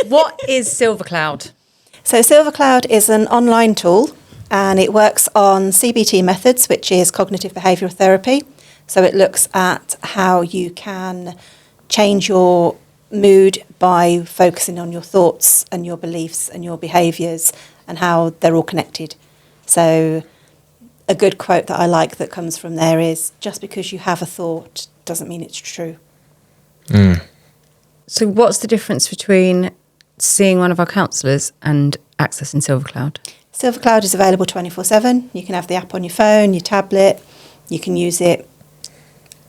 What is SilverCloud? So SilverCloud is an online tool and it works on CBT methods, which is cognitive behavioural therapy. So it looks at how you can change your mood by focusing on your thoughts and your beliefs and your behaviours and how they're all connected. So a good quote that I like that comes from there is, just because you have a thought doesn't mean it's true. So what's the difference between seeing one of our counsellors and accessing SilverCloud? SilverCloud is available 24/7. You can have the app on your phone, your tablet. You can use it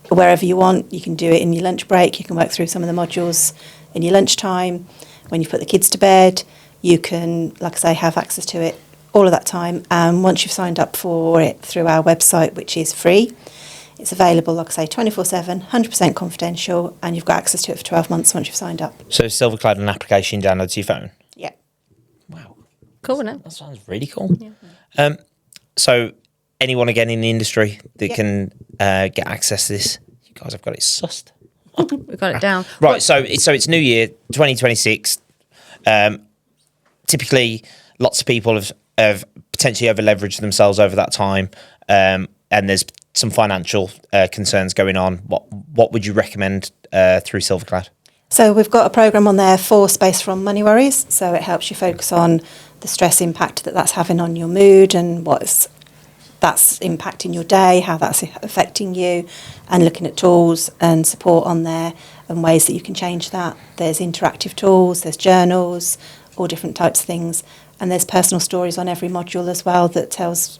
wherever you want. You can do it in your lunch break. You can work through some of the modules in your lunchtime. When you put the kids to bed, you can, like I say, have access to it all of that time. And once you've signed up for it through our website, which is free, it's available, like I say, 24/7, 100% confidential, and you've got access to it for 12 months once you've signed up. So SilverCloud, an application you download to your phone? Yeah. Wow. Cool, isn't it? That sounds really cool. Yeah. So anyone again in the industry that can get access to this, you guys have got it sussed. We've got it down. Right, so it's New Year, 2026. Typically, lots of people have potentially over-leveraged themselves over that time, and there's some financial concerns going on. What would you recommend through SilverCloud? So we've got a programme on there for Space from Money Worries. So it helps you focus on the stress impact that's having on your mood and that's impacting your day, how that's affecting you, and looking at tools and support on there and ways that you can change that. There's interactive tools, there's journals, all different types of things. And there's personal stories on every module as well that tells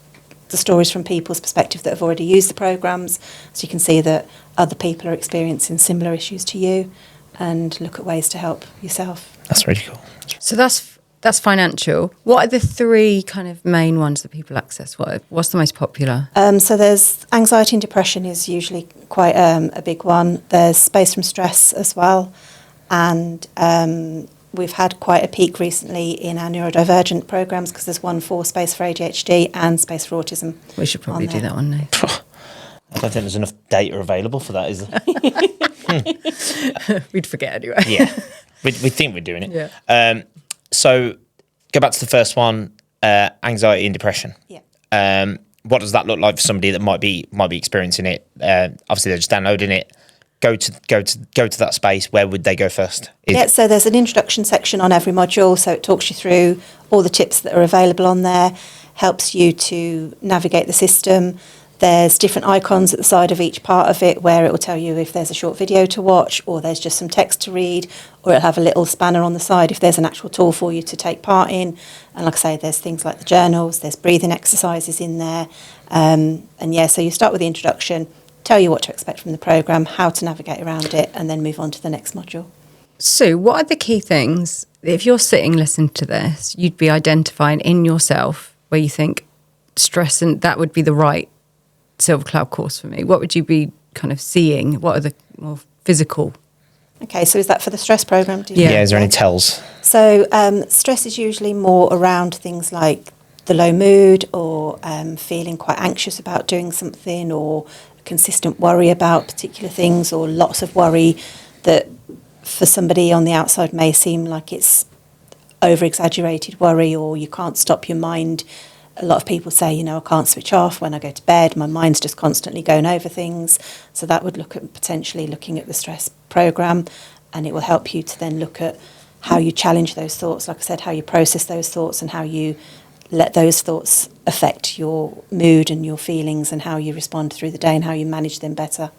the stories from people's perspective that have already used the programmes, so you can see that other people are experiencing similar issues to you and look at ways to help yourself. That's really cool. So that's financial. What are the three kind of main ones that people access? What's the most popular? So there's anxiety and depression is usually quite a big one. There's space from stress as well, and we've had quite a peak recently in our neurodivergent programmes because there's one for space for ADHD and space for autism. We should probably do that one now. I don't think there's enough data available for that, is there? We'd forget anyway. Yeah, we think we're doing it. Yeah. So go back to the first one, anxiety and depression. Yeah. What does that look like for somebody that might be experiencing it? Obviously, they're just downloading it. Go to that space. Where would they go first? So there's an introduction section on every module, so it talks you through all the tips that are available on there, helps you to navigate the system. There's different icons at the side of each part of it where it will tell you if there's a short video to watch, or there's just some text to read, or it'll have a little spanner on the side if there's an actual tool for you to take part in. And like I say, there's things like the journals, there's breathing exercises in there. So you start with the introduction, tell you what to expect from the programme, how to navigate around it, and then move on to the next module. So what are the key things, if you're sitting listening to this, you'd be identifying in yourself where you think stress, and that would be the right SilverCloud course for me? What would you be kind of seeing? What are the more physical? Okay, so is that for the stress programme? Yeah, is there any tells? So stress is usually more around things like the low mood, or feeling quite anxious about doing something, or consistent worry about particular things, or lots of worry that for somebody on the outside may seem like it's over-exaggerated worry, or you can't stop your mind. A lot of people say, I can't switch off when I go to bed. My mind's just constantly going over things. So that would look at potentially looking at the stress programme, and it will help you to then look at how you challenge those thoughts, like I said, how you process those thoughts and how you let those thoughts affect your mood and your feelings and how you respond through the day and how you manage them better.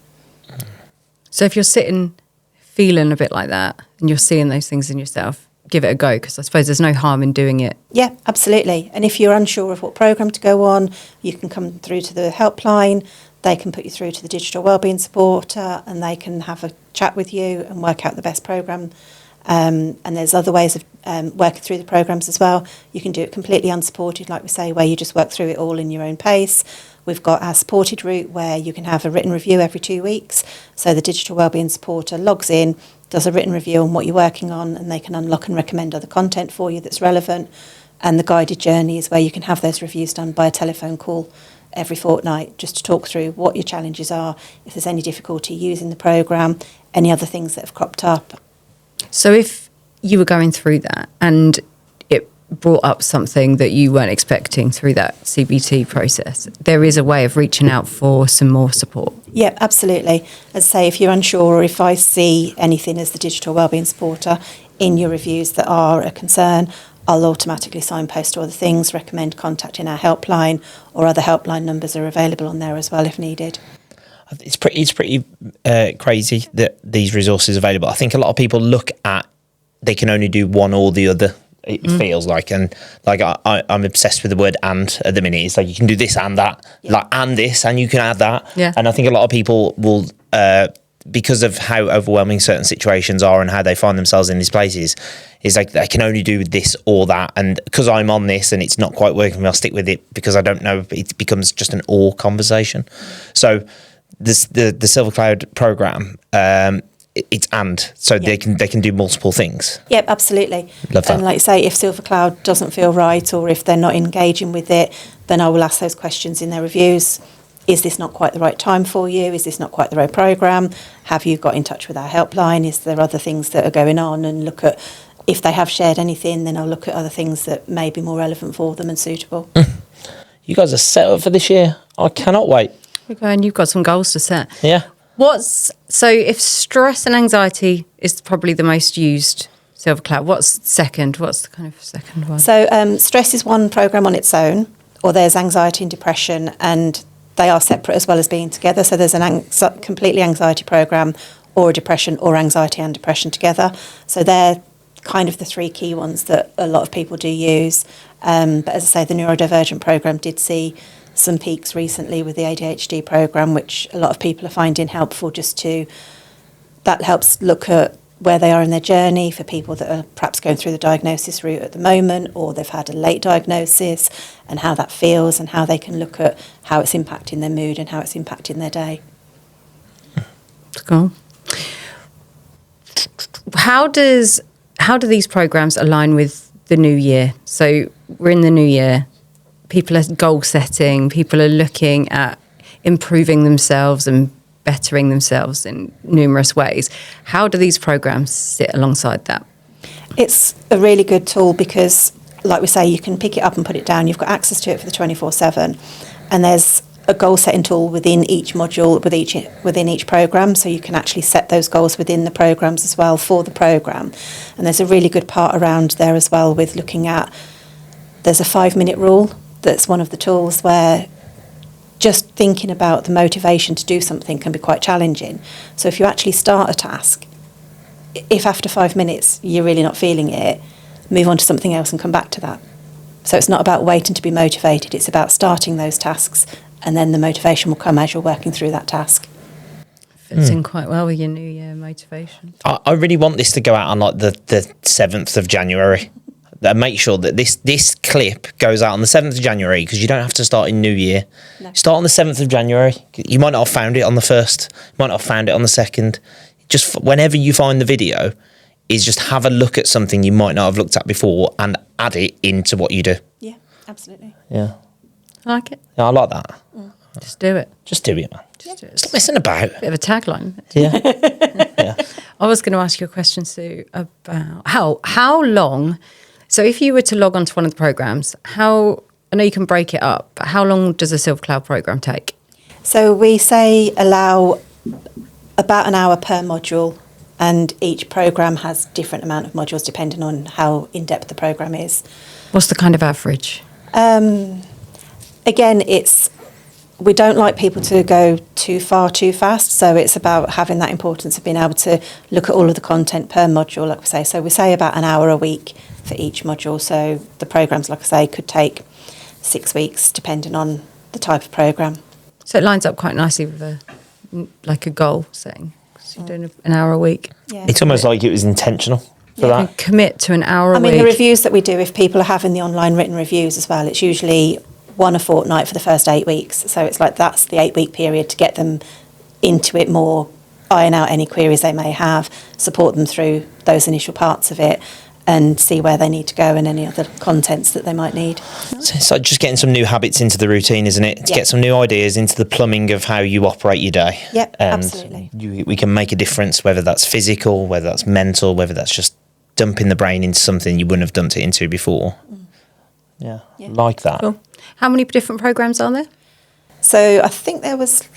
So if you're sitting feeling a bit like that and you're seeing those things in yourself, give it a go, because I suppose there's no harm in doing it. Yeah, absolutely. And if you're unsure of what programme to go on, you can come through to the helpline. They can put you through to the Digital Wellbeing Supporter, and they can have a chat with you and work out the best programme. And there's other ways of working through the programmes as well. You can do it completely unsupported, like we say, where you just work through it all in your own pace. We've got our supported route where you can have a written review every 2 weeks. So the Digital Wellbeing Supporter logs in, does a written review on what you're working on, and they can unlock and recommend other content for you that's relevant. And the guided journey is where you can have those reviews done by a telephone call every fortnight, just to talk through what your challenges are, if there's any difficulty using the programme, any other things that have cropped up. So if you were going through that and it brought up something that you weren't expecting through that CBT process, there is a way of reaching out for some more support. Yeah, absolutely. As I say, if you're unsure or if I see anything as the Digital Wellbeing Supporter in your reviews that are a concern, I'll automatically signpost to other things, recommend contacting our helpline, or other helpline numbers are available on there as well if needed. It's pretty crazy that these resources are available. I think a lot of people look at they can only do one or the other. It feels like, and like I'm obsessed with the word "and" at the minute. It's like you can do this and that, like and this, and you can add that. Yeah. And I think a lot of people will, because of how overwhelming certain situations are and how they find themselves in these places, is like they can only do this or that. And because I'm on this and it's not quite working for me, I'll stick with it because I don't know. It becomes just an or conversation. So the SilverCloud program, it's so they can do multiple things. Yep, absolutely. Love that. And like I say, if SilverCloud doesn't feel right or if they're not engaging with it, then I will ask those questions in their reviews. Is this not quite the right time for you? Is this not quite the right programme? Have you got in touch with our helpline? Is there other things that are going on? And look at, if they have shared anything, then I'll look at other things that may be more relevant for them and suitable. You guys are set up for this year. I cannot wait. Okay, and you've got some goals to set. Yeah. So if stress and anxiety is probably the most used SilverCloud, what's second? What's the kind of second one? So stress is one programme on its own, or there's anxiety and depression, and they are separate as well as being together. So there's a completely anxiety programme or a depression or anxiety and depression together. So they're kind of the three key ones that a lot of people do use. But as I say, the neurodivergent programme did see some peaks recently with the ADHD programme, which a lot of people are finding helpful that helps look at where they are in their journey for people that are perhaps going through the diagnosis route at the moment, or they've had a late diagnosis, and how that feels and how they can look at how it's impacting their mood and how it's impacting their day. Cool. How do these programs align with the new year? So we're in the new year. People are goal setting. People are looking at improving themselves and bettering themselves in numerous ways. How do these programs sit alongside that? It's a really good tool because, like we say, you can pick it up and put it down. You've got access to it for the 24/7, and there's a goal setting tool within each module, within each program, so you can actually set those goals within the programs as well for the program. And there's a really good part around there as well with looking at. There's a 5-minute rule. That's one of the tools where just thinking about the motivation to do something can be quite challenging. So if you actually start a task, if after 5 minutes you're really not feeling it, move on to something else and come back to that. So it's not about waiting to be motivated, it's about starting those tasks, and then the motivation will come as you're working through that task. Fits in quite well with your New Year motivation. I really want this to go out on like the 7th of January. Make sure that this clip goes out on the 7th of January, because you don't have to start in New Year. No. Start on the 7th of January. You might not have found it on the 1st. You might not have found it on the 2nd. Just whenever you find the video, is just have a look at something you might not have looked at before and add it into what you do. Yeah, absolutely. Yeah. I like it. Yeah, I like that. Just do it. Just do it, man. Just do it. Stop messing about. Bit of a tagline. Yeah. Yeah. I was going to ask you a question, Sue, about how long. So if you were to log onto one of the programs, I know you can break it up, but how long does a SilverCloud program take? So we say allow about an hour per module, and each program has different amount of modules depending on how in-depth the program is. What's the kind of average? Again, we don't like people to go too far too fast, so it's about having that importance of being able to look at all of the content per module, like we say. So we say about an hour a week for each module. So the programs, like I say, could take 6 weeks depending on the type of program. So it lines up quite nicely with a goal setting. So you're doing an hour a week. Yeah. It's almost like it was intentional for that. And commit to an hour a week. I mean, the reviews that we do, if people are having the online written reviews as well, it's usually one a fortnight for the first 8 weeks. So it's like that's the 8-week period to get them into it more, iron out any queries they may have, support them through those initial parts of it, and see where they need to go and any other contents that they might need. So it's like just getting some new habits into the routine, isn't it? To get some new ideas into the plumbing of how you operate your day. Yep, and absolutely. We can make a difference, whether that's physical, whether that's mental, whether that's just dumping the brain into something you wouldn't have dumped it into before. Yeah, like that. Cool. How many different programs are there? So I think there was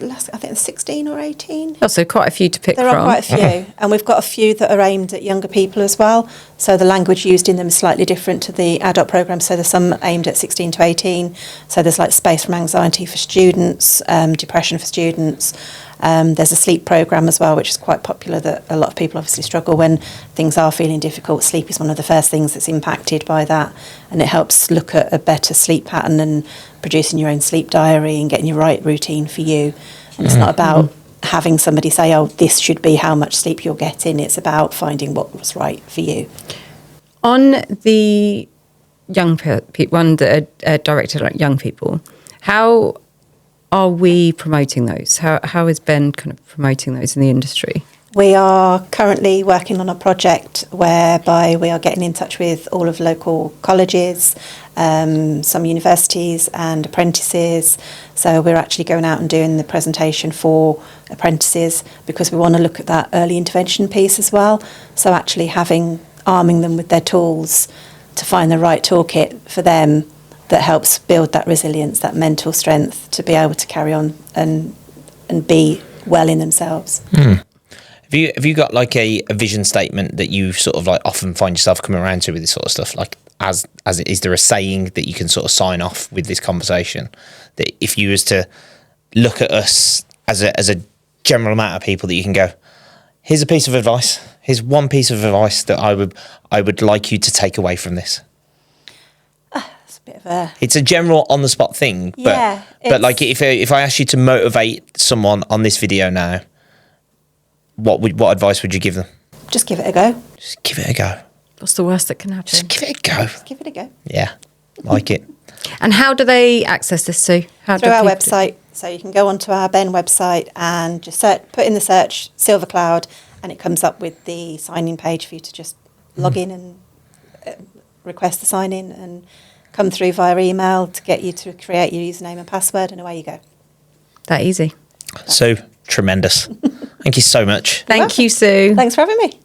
16 or 18. Oh, so quite a few to pick There from. are quite a few, and we've got a few that are aimed at younger people as well. So the language used in them is slightly different to the adult programme. So there's some aimed at 16 to 18. So there's like space from anxiety for students, depression for students. There's a sleep programme as well, which is quite popular, that a lot of people obviously struggle when things are feeling difficult. Sleep is one of the first things that's impacted by that, and it helps look at a better sleep pattern and producing your own sleep diary and getting your right routine for you. And it's not about having somebody say, oh, this should be how much sleep you're getting. It's about finding what was right for you. On the young people, one that are directed at young people, how are we promoting those? How is Ben kind of promoting those in the industry? We are currently working on a project whereby we are getting in touch with all of local colleges, some universities and apprentices. So we're actually going out and doing the presentation for apprentices, because we want to look at that early intervention piece as well. So actually arming them with their tools to find the right toolkit for them that helps build that resilience, that mental strength to be able to carry on and be well in themselves. Have you got like a vision statement that you sort of like often find yourself coming around to with this sort of stuff? Like, is there a saying that you can sort of sign off with this conversation, that if you was to look at us as a general amount of people, that you can go, here's a piece of advice, here's one piece of advice that I would like you to take away from this? It's a general on the spot thing, but like if I asked you to motivate someone on this video now, what advice would you give them? Just give it a go. Just give it a go. What's the worst that can happen? Just give it a go. Just give it a go. Yeah, like it. And how do they access this, Sue? Through our website. So you can go onto our Ben website and just put in the search SilverCloud, and it comes up with the sign-in page for you to just log in and request the sign-in, and come through via email to get you to create your username and password, and away you go. That easy. So tremendous. Thank you so much. Thank you, Sue. Thanks for having me.